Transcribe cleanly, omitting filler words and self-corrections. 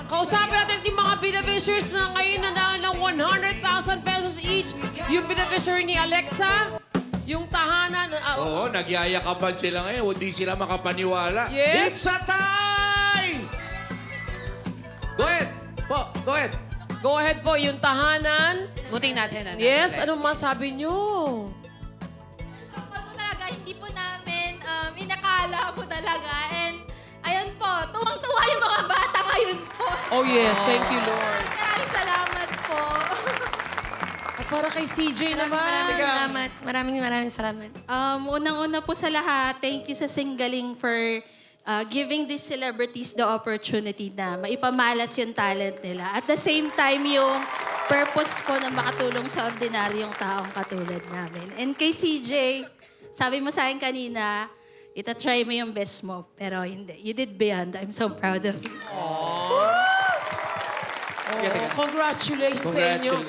Kausapin natin yung mga beneficiaries na ngayon nanalo ng 100,000 pesos each. Yung beneficiary ni Alexa, yung tahanan. Oo, nagyayakapan sila ngayon. Hindi sila makapaniwala. Yes. It's a time! Go ahead. Go ahead. Go ahead po, yung tahanan. Buting natin. Yes, anong masabi nyo? So, po talaga, hindi po namin inakala po talaga. And, ayun po, tuwang-tuwa yung mga bata ngayon po. Oh yes, thank you, Lord. Maraming salamat po. At para kay CJ naman. Maraming salamat. Maraming salamat. Unang-una po sa lahat, thank you sa Singgaling for giving these celebrities the opportunity na maipamalas yung talent nila. At the same time, yung purpose po na makatulong sa ordinaryong taong katulad namin. And kay CJ, sabi mo sa akin kanina, ita-try mo yung best mo. Pero hindi. You did beyond. I'm so proud of you. Congratulations sa inyo.